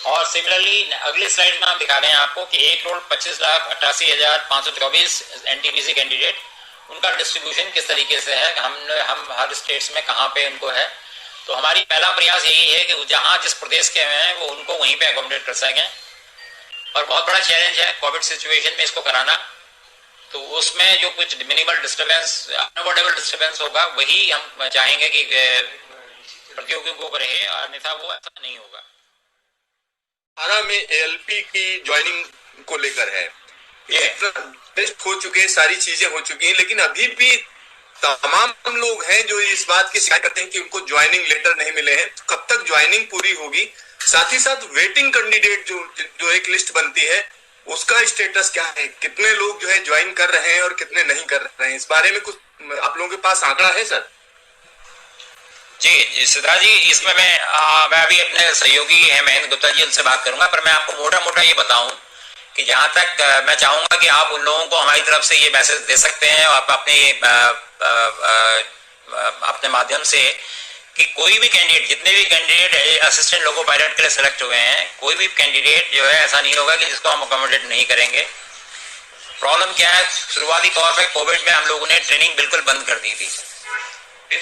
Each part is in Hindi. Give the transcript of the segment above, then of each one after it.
और सिमिलरली अगली स्लाइड में हम दिखा रहे हैं आपको कि 1,25,88,524 एनटीपीसी कैंडिडेट, उनका डिस्ट्रीब्यूशन किस तरीके से है, हम हर स्टेट्स में कहाँ पे उनको है। तो हमारी पहला प्रयास यही है कि जहाँ जिस प्रदेश के हैं वो उनको वहीं पे एकोमोडेट कर सकें। और बहुत बड़ा चैलेंज है कोविड सिचुएशन में इसको कराना, तो उसमें जो कुछ मिनिमल डिस्टर्बेंस, अनअवॉइडेबल डिस्टर्बेंस होगा वही हम चाहेंगे कि प्रतियोगियों को रहे, अन्यथा वो ऐसा नहीं होगा। 18 में एएलपी की ज्वाइनिंग को लेकर है, टेस्ट हो चुके हैं, सारी चीजें हो चुकी हैं, लेकिन अभी भी तमाम लोग हैं जो इस बात की शिकायत करते हैं कि उनको ज्वाइनिंग लेटर नहीं मिले हैं। तो कब तक ज्वाइनिंग पूरी होगी? साथ ही साथ वेटिंग कैंडिडेट जो एक लिस्ट बनती है उसका स्टेटस क्या है? कितने लोग जो है ज्वाइन कर रहे हैं और कितने नहीं कर रहे हैं? इस बारे में कुछ आप लोगों के पास आंकड़ा है सर? जी सिद्धार्थ जी, इसमें मैं अभी अपने सहयोगी है महेंद्र गुप्ता जी, उनसे बात करूंगा, पर मैं आपको मोटा मोटा ये बताऊं कि जहां तक मैं चाहूंगा कि आप उन लोगों को हमारी तरफ से ये मैसेज दे सकते हैं और आप अपने माध्यम से कि कोई भी कैंडिडेट, जितने भी कैंडिडेट असिस्टेंट लोको पायलट के लिए सेलेक्ट हुए हैं, कोई भी कैंडिडेट जो है ऐसा नहीं होगा कि जिसको हम अकोमोडेट नहीं करेंगे। प्रॉब्लम क्या है, शुरुआती तौर पर कोविड में हम लोगों ने ट्रेनिंग बिल्कुल बंद कर दी थी,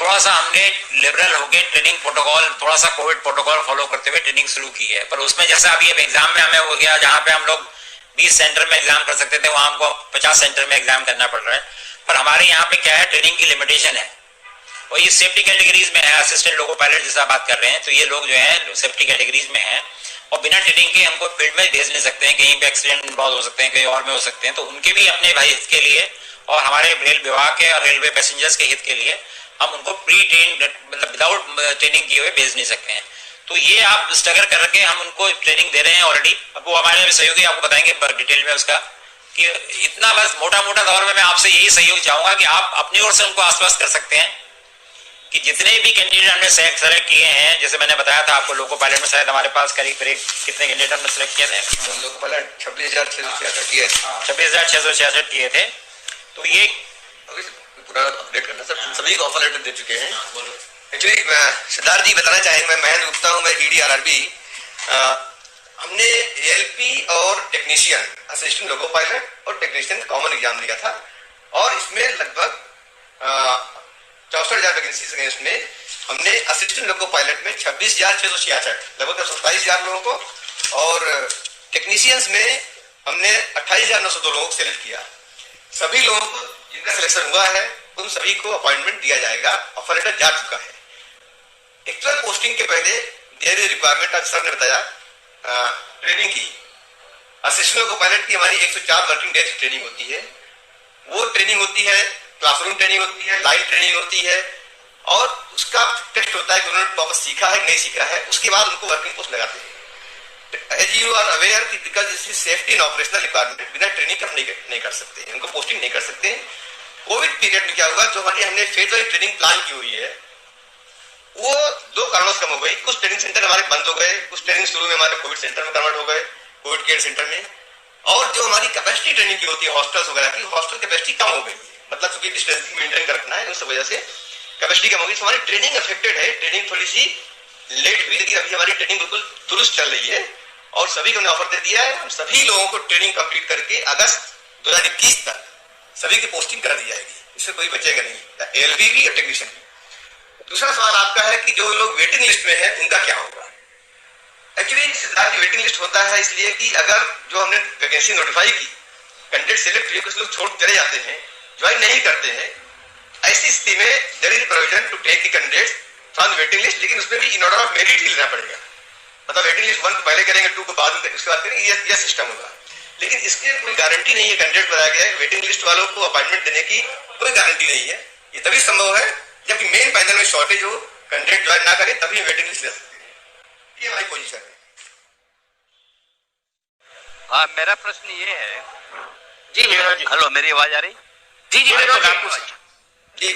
थोड़ा सा हमने लिबरल होकर ट्रेनिंग प्रोटोकॉल, थोड़ा सा कोविड प्रोटोकॉल फॉलो करते हुए ट्रेनिंग शुरू की है। पर उसमें जैसा अभी एग्जाम में हमें हो गया, जहाँ पे हम लोग 20 सेंटर में एग्जाम कर सकते थे, वहां हमको 50 सेंटर में एग्जाम करना पड़ रहा है। पर हमारे यहाँ पे क्या है, ट्रेनिंग की लिमिटेशन है और ये सेफ्टी कैटेगरीज में है। असिस्टेंट लोको पायलट जैसा बात कर रहे हैं, तो ये लोग जो है सेफ्टी कैटेगरीज में है और बिना ट्रेनिंग के हमको फील्ड में भेज नहीं सकते हैं, कहीं पे एक्सीडेंट इन्वॉल्व हो सकते हैं, कहीं और में हो सकते हैं। तो उनके भी अपने भाई हित के लिए और हमारे रेल विभाग के और रेलवे पैसेंजर्स के हित के लिए हम उनको प्री ट्रेन, मतलब विदाउट ट्रेनिंग किए हुए भेज नहीं सकते हैं। तो ये आप स्ट्रगल करके हम उनको ट्रेनिंग दे रहे हैं ऑलरेडी। अब वो हमारे सहयोगी आपको बताएंगे डिटेल में उसका, कि इतना बस मोटा मोटा दौर में मैं आपसे यही सहयोग चाहूंगा कि आप अपनी ओर से उनको आश्वस्त कर सकते हैं कि जितने भी कैंडिडेट हमने सेलेक्ट किए हैं, जैसे मैंने बताया था आपको, लोको पायलट में शायद हमारे पास करीब कितने कैंडिडेट हमने सेलेक्ट किए थे? लोको पायलट 26,666 किए थे। तो ये पूरा अपडेट करना सर, सभी को ऑफर लेटर दे चुके हैं। एक्चुअली सिद्धार्थ जी बताना चाहेंगे, मैं महेंद्र गुप्ता हूँ, मैं EDRRB। हमने एएलपी और टेक्नीशियन, असिस्टेंट लोको पायलट और टेक्नीशियन कॉमन एग्जाम दिया था और इसमें लगभग 64,000 वैकेंसी अगेंस्ट में हमने असिस्टेंट लोको पायलट में 26,666, लगभग 27,000 लोगों को, और टेक्नीशियंस में हमने 28,902 लोगों को सिलेक्ट किया। सभी लोगों को जिनका सिलेक्शन हुआ है उन सभी को अपॉइंटमेंट दिया जाएगा, ऑफर लेटर जा चुका है। एक्चुअल पोस्टिंग के पहले देयर इज रिक्वायरमेंट, सर ने बताया, ट्रेनिंग की। असिस्टेंट लोको पायलट की हमारी 104 वर्किंग डेज ट्रेनिंग होती है। वो ट्रेनिंग होती है, क्लासरूम ट्रेनिंग होती है, लाइव ट्रेनिंग होती है और उसका टेस्ट होता है कि उन्होंने प्रॉपर सीखा है नहीं सीखा है। उसके बाद उनको वर्किंग पोस्ट लगाते हैं। एज यू आर अवेयर कि because this is safety and operational requirement, बिना ट्रेनिंग हम नहीं कर सकते, उनको पोस्टिंग नहीं कर सकते। कोविड पीरियड में क्या हुआ, जो हमारी हमने फेज वाइज ट्रेनिंग प्लान की हुई है वो 2 कारणों से कम हो गई। कुछ ट्रेनिंग सेंटर हमारे बंद हो गए, कुछ ट्रेनिंग शुरू में हमारे कोविड सेंटर में कन्वर्ट हो गए, कोविड केयर सेंटर में। और जो हमारी कैपेसिटी ट्रेनिंग की होती है हॉस्टल्स वगैरह की, हॉस्टल कैपेसिटी कम हो गई, मतलब क्योंकि डिस्टेंसिंग मेंटेन रखना है, उस वजह से कैपेसिटी कम हो गई। तो हमारी ट्रेनिंग अफेक्टेड है, ट्रेनिंग थोड़ी सी लेट हुई, लेकिन अभी हमारी ट्रेनिंग बिल्कुल दुरुस्त चल रही है और सभी को हमने ऑफर दे दिया है। हम सभी लोगों को ट्रेनिंग कंप्लीट करके अगस्त 2021 तक सभी की पोस्टिंग कर दी जाएगी, इससे कोई बचेगा नहीं, एएलपी भी और टेक्नीशियन भी। दूसरा सवाल आपका है कि जो लोग वेटिंग लिस्ट में है उनका क्या होगा। एक्चुअली सिद्धार्थ की वेटिंग लिस्ट होता है इसलिए कि अगर जो हमने वैकेंसी नोटिफाई की, कैंडिडेट सिलेक्ट हुए, कुछ लोग छोड़ चले जाते हैं, ज्वाइन नहीं करते हैं, ऐसी स्थिति में there is provision to take the candidates from waiting list, लेकिन उसमें भी इन ऑर्डर ऑफ मेरिट ही लेना पड़ेगा। मतलब वेटिंग लिस्ट 1 पहले करेंगे, 2 को बाद में, उसके बाद करेंगे, यह सिस्टम होगा। लेकिन इसकी कोई गारंटी नहीं है, कैंडिडेट बताया गया है वेटिंग लिस्ट वालों को अपॉइंटमेंट देने की कोई गारंटी नहीं है। ये तभी संभव है जबकि मेन पैनल में शॉर्टेज हो, कैंडिडेट ज्वाइन ना करे, तभी वेटिंग लिस्ट ले सकते हैं। ये हमारी पोजीशन है। हाँ, मेरा प्रश्न ये है जी, हेलो, मेरी आवाज आ रही? जी जी जी,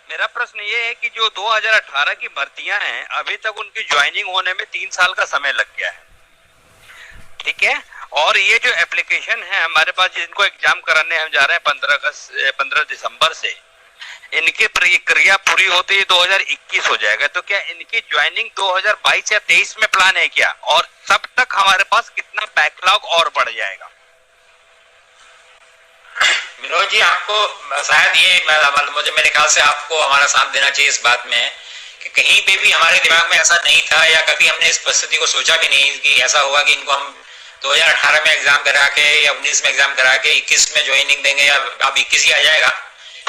मेरा प्रश्न ये है कि जो 2018 की भर्तियां हैं, अभी तक उनकी ज्वाइनिंग होने में 3 साल का समय लग गया है, ठीक है। और ये जो एप्लीकेशन है हमारे पास, जिनको एग्जाम कराने हम जा रहे हैं 15 दिसंबर से, इनकी प्रक्रिया पूरी होते ही 2021 हो जाएगा, तो क्या इनकी ज्वाइनिंग 2022 या 23 में प्लान है क्या? और तब तक हमारे पास कितना बैकलॉग और बढ़ जाएगा? विनोद जी, आपको शायद ये मुझे मेरे ख्याल से आपको हमारा साथ देना चाहिए इस बात में कि कहीं पे भी हमारे दिमाग में ऐसा नहीं था या कभी हमने इस परिस्थिति को सोचा भी नहीं कि ऐसा होगा कि इनको हम 2018 में एग्जाम करा के या 19 में एग्जाम करा के 21 में ज्वाइनिंग देंगे या अब 21 ही आ जाएगा।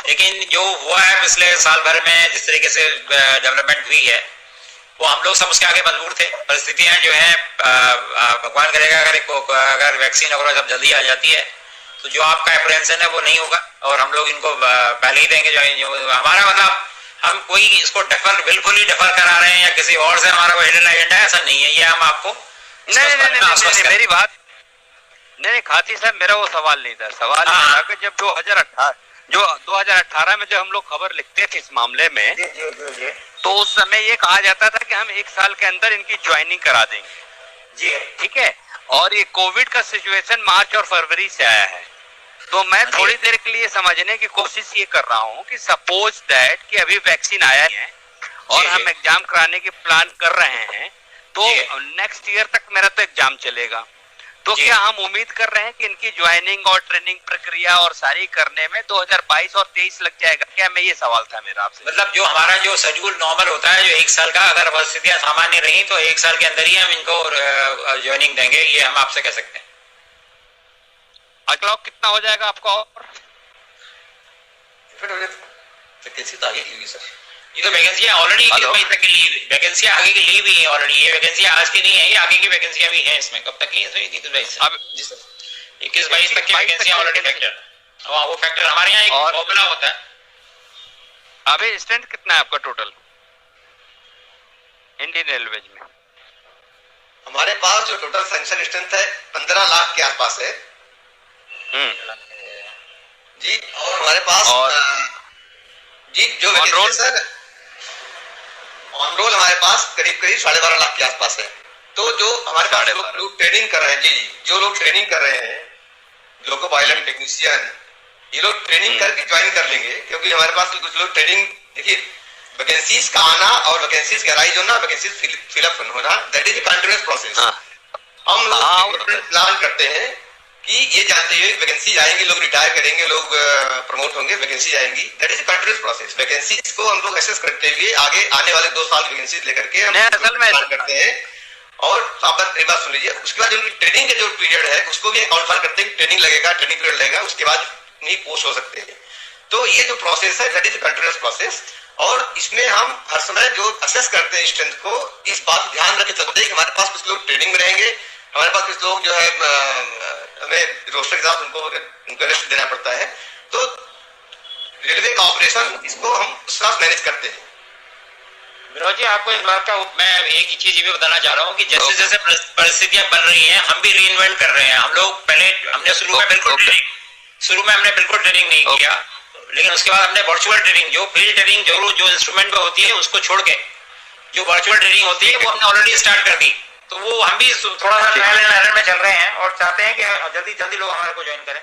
लेकिन जो हुआ है पिछले साल भर में, जिस तरीके से डेवलपमेंट हुई है, वो हम लोग सब उसके आगे मजबूर थे। परिस्थितियां जो है भगवान करेगा अगर वैक्सीन वगैरह सब जल्दी आ जाती है तो जो आपका अप्रेंशन है वो नहीं होगा और हम लोग इनको पहले ही देंगे। जो हमारा मतलब हम कोई इसको बिल्कुल ही डफर करा रहे हैं या किसी और से हमारा कोई हिडन एजेंडा ऐसा नहीं है। ये हम आपको नहीं, मेरी बात नहीं खाती साहब, मेरा वो सवाल नहीं था। सवाल ये था कि जब 2018 में जब हम लोग खबर लिखते थे इस मामले में, तो उस समय ये कहा जाता था कि हम 1 साल के अंदर इनकी ज्वाइनिंग करा देंगे जी, ठीक है। और ये कोविड का सिचुएशन मार्च और फरवरी से आया है, तो मैं थोड़ी देर के लिए समझने की कोशिश ये कर रहा हूँ कि सपोज दैट कि अभी वैक्सीन आया है और हम एग्जाम कराने की प्लान कर रहे हैं, तो नेक्स्ट ईयर तक मेरा तो एग्जाम चलेगा, तो क्या हम उम्मीद कर रहे हैं कि इनकी ज्वाइनिंग और ट्रेनिंग प्रक्रिया और सारी करने में 2022 और 23 लग जाएगा क्या? मैं ये सवाल था मेरा आपसे। मतलब जो हमारा जो शेड्यूल नॉर्मल होता है जो 1 साल का, अगर परिस्थितियां सामान्य रही तो 1 साल के अंदर ही हम इनको ज्वाइनिंग देंगे, ये हम आपसे कह सकते हैं। बैकलॉग कितना हो जाएगा आपका? और वैकेंसी तो आगे की सर, ये तो वैकेंसियां ऑलरेडी 21 मई तक की ली, वैकेंसियां आगे की ली भी है ऑलरेडी। ये वैकेंसियां आज की नहीं है, ये आगे की वैकेंसियां भी हैं इसमें। कब तक की है? 21-22 अब जी सर, 21-22 तक की वैकेंसियां ऑलरेडी फैक्टर। हाँ, वो फैक्टर हमारे यहाँ एक फॉर्मूला होता है। अभी स्ट्रेंथ कितना है आपका टोटल इंडियन रेलवे में? हमारे पास जो टोटल सैंक्शन स्ट्रेंथ है 15 लाख के आसपास है जी। और हमारे पास जी जो वैकेंसी सर ऑन रोल हमारे पास करीब 12.5 लाख के आसपास है। तो जो हमारे पास लोग ट्रेनिंग कर रहे हैं जी, जो लोग ट्रेनिंग कर रहे हैं, लोको पायलट टेक्नीशियन, ये लोग ट्रेनिंग करके ज्वाइन कर लेंगे, क्योंकि हमारे पास कुछ लोग ट्रेनिंग, देखिए वैकेंसीज का आना और वैकेंसीज का राइज होना, वैकेंसीज फिलअप होना, दैट इज कंटिन्यूअस प्रोसेस। हम लोग प्लान करते हैं कि ये जानते हुए वैकेंसी आएंगी, लोग रिटायर करेंगे, लोग प्रमोट होंगे, वैकेंसी आएंगी, that is continuous process. Vacancies को हम लोग एसेस करते हुए आगे आने वाले 2 साल वैकेंसी लेकर के हम प्लान करते हैं। और आप बात सुन लीजिए, उसके बाद जो ट्रेनिंग के जो पीरियड है उसको भी अकाउंट फॉर करते हैं। ट्रेनिंग लगेगा, ट्रेनिंग पीरियड लगेगा, उसके बाद नहीं पोस्ट हो सकते हैं। तो ये जो प्रोसेस है दैट इज कंटिन्यूअस प्रोसेस। और इसमें हम हर समय जो असेस करते हैं स्ट्रेंथ को, इस बात ध्यान रखे चलते हैं कि हमारे पास कुछ लोग ट्रेनिंग में रहेंगे, हमारे पास कुछ लोग जो है हमें रोस्टर के साथ उनको रेस्ट देना पड़ता है। तो रेलवे का ऑपरेशन इसको हम उस साथ मैनेज करते हैं। विनोद जी, आपको इस बात का मैं एक ही चीज ये भी बताना चाह रहा हूँ कि जैसे जैसे परिस्थितियां बन रही हैं हम भी रीइन्वेंट कर रहे हैं। हम लोग पहले हमने शुरू में बिल्कुल ट्रेनिंग नहीं किया, लेकिन उसके बाद हमने वर्चुअल ट्रेनिंग, जो फील्ड ट्रेनिंग जो इंस्ट्रूमेंट पे होती है उसको छोड़ के जो वर्चुअल ट्रेनिंग होती है वो हमने ऑलरेडी स्टार्ट कर दी। तो वो हम भी थोड़ा सा ट्रायल एंड एरर में चल रहे हैं और चाहते हैं कि जल्दी लोग हमारे को ज्वाइन करें।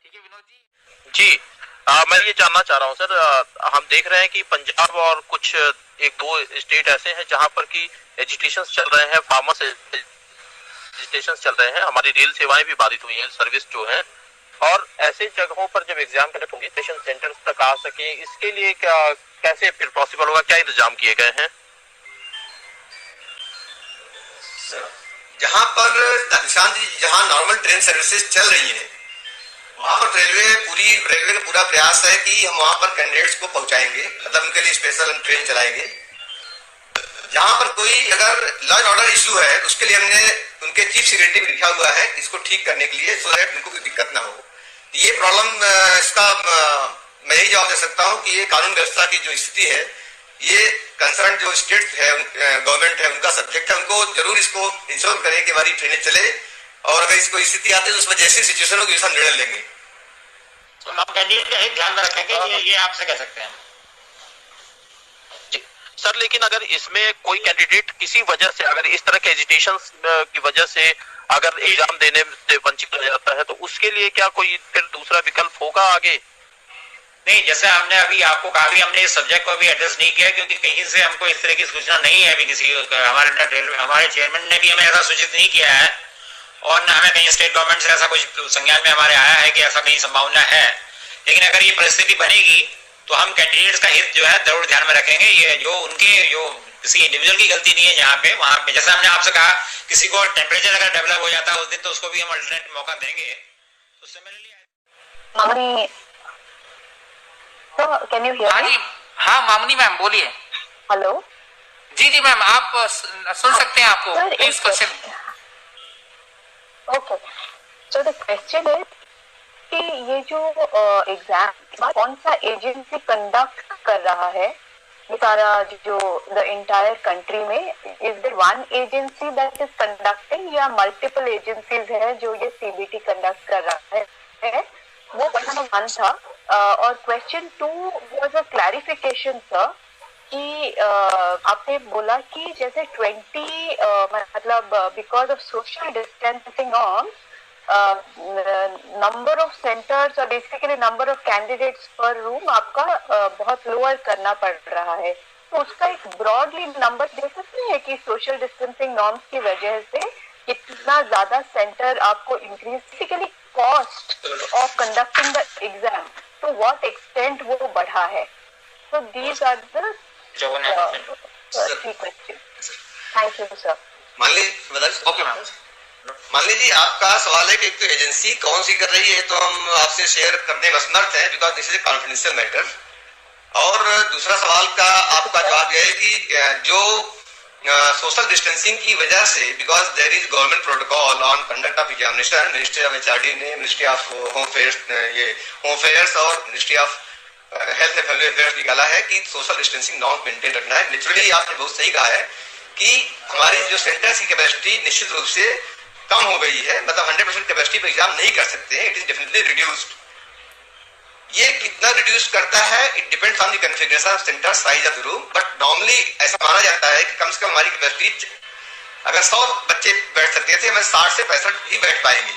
ठीक है विनोद जी, मैं ये जानना चाह रहा हूँ सर, हम देख रहे हैं कि पंजाब और कुछ 1-2 स्टेट ऐसे हैं जहाँ पर कि एजुटेशन चल रहे हैं, फार्मर्स एजुटेशन चल रहे हैं, हमारी रेल सेवाएं भी बाधित हुई हैं, सर्विस जो है। और ऐसे जगहों पर जब एग्जाम कंडक्ट होंगे स्टेशन सेंटर्स तक आ सके, इसके लिए क्या कैसे फिर पॉसिबल होगा, क्या इंतजाम किए गए हैं? जहां पर निशांत जी, जहां नॉर्मल ट्रेन सर्विसेज चल रही हैं वहां पर रेलवे का पूरा प्रयास है कि हम वहां पर कैंडिडेट्स को पहुंचाएंगे, मतलब उनके लिए स्पेशल ट्रेन चलाएंगे। जहां पर कोई अगर लॉ एंड ऑर्डर इशू है उसके लिए हमने उनके चीफ सेक्रेटरी लिखा हुआ है इसको ठीक करने के लिए, सो दैट उनको कोई दिक्कत ना हो। ये प्रॉब्लम इसका मैं यही जवाब दे सकता हूँ कि ये कानून व्यवस्था की जो स्थिति है, ये कंसर्न जो स्टेट है, गवर्नमेंट है, उनका सब्जेक्ट है, उनको जरूर इसको इंश्योर करें कि हमारी ट्रेनें चले। और अगर इसको स्थिति आती है तो उसमें जैसी सिचुएशन होगी हम निर्णय लेंगे। तो हम कैंडिडेट का एक ध्यान में रखेंगे, ये आपसे कह सकते हैं सर। लेकिन अगर इसमें कोई कैंडिडेट किसी वजह से, अगर इस तरह के एजुटेशन की वजह से अगर एग्जाम देने से वंचित हो जाता है, तो उसके लिए क्या कोई फिर दूसरा विकल्प होगा आगे? नहीं, जैसे हमने अभी आपको कहा भी, हमने इस सब्जेक्ट को भी एड्रेस नहीं किया क्योंकि कहीं से हमको इस तरह की सूचना नहीं है अभी किसी, हमारे चेयरमैन ने भी हमें ऐसा सूचित नहीं किया है और न हमें कहीं स्टेट गवर्नमेंट से ऐसा कुछ संज्ञान में हमारे आया है कि ऐसा कहीं संभावना है। लेकिन अगर ये परिस्थिति बनेगी तो हम कैंडिडेट्स का हित जो है जरूर ध्यान में रखेंगे। ये जो उनके जो किसी इंडिविजुअल की गलती नहीं है यहाँ पे, वहाँ पे जैसे हमने आपसे कहा किसी को टेम्परेचर अगर डेवलप हो जाता है उस दिन तो उसको भी हम अल्टरनेट मौका देंगे। तो सिमिलरली कैन यू हियर? हाँ जी, हाँ मामनी मैम बोलिए। हेलो जी जी मैम, आप सुन सकते हैं आपको, please question. Okay, so the question is कि ये जो एग्जाम कौन सा एजेंसी कंडक्ट कर रहा है ये सारा जो द इंटायर कंट्री में? Is there one agency that is conducting या मल्टीपल एजेंसीज है जो ये सीबीटी कंडक्ट कर रहा है? वो क्वेश्चन नंबर 1 था। और question 2 was a clarification sir कि आपने बोला कि जैसे 20 मतलब because of social distancing norms number of centres और बेसिकली नंबर ऑफ कैंडिडेट्स पर रूम आपका बहुत लोअर करना पड़ रहा है। तो उसका एक ब्रॉडली नंबर दे सकते हैं कि सोशल डिस्टेंसिंग नॉर्म्स की वजह से कितना ज्यादा सेंटर आपको increase, basically cost of conducting the exam to what extent वो बढ़ा है? So these are the 3 questions. Thank you, sir. मान लीजिए, ओके मैम, मान लीजिए आपका सवाल है कि एक तो एजेंसी कौन सी कर रही है, तो हम आपसे शेयर करने में असमर्थ है because this is a confidential matter. और दूसरा सवाल का आपका जवाब यह है कि जो सोशल डिस्टेंसिंग की वजह से, because there is government protocol on conduct of examination, ministry of HRD ने, मिनिस्ट्री ऑफ होम अफेयर्स और ministry of health and family affairs निकाला है कि सोशल डिस्टेंसिंग नॉर्म मेंटेन रखना है। लिटरली आपने बहुत सही कहा है कि हमारी जो सेंटर्स की कैपेसिटी निश्चित रूप से कम हो गई है, मतलब 100% कैपेसिटी पर एग्जाम नहीं कर सकते हैं। It is definitely reduced. ये कितना रिड्यूस करता है, it depends on the configuration of centre, size of the room, but normally ऐसा माना जाता है कि कम से कम हमारी कैपेसिटी, अगर 100 बच्चे बैठ सकते थे, हमें 60 से 65 ही बैठ पाएंगे।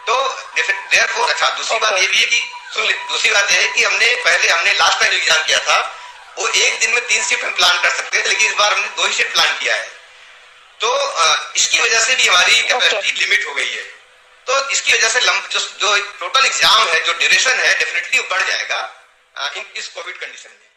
तो देयरफॉर, अच्छा दूसरी बात ये भी है कि दूसरी बात यह है कि हमने लास्ट टाइम जो एग्जाम किया था वो एक दिन में 3 शिफ्ट हम प्लान कर सकते थे, लेकिन इस बार हमने 2 ही शिफ्ट प्लान किया है। तो इसकी वजह से भी हमारी कैपेसिटी लिमिट हो गई है। तो इसकी वजह से जो टोटल एग्जाम है, जो ड्यूरेशन है, डेफिनेटली बढ़ जाएगा इन इस कोविड कंडीशन में।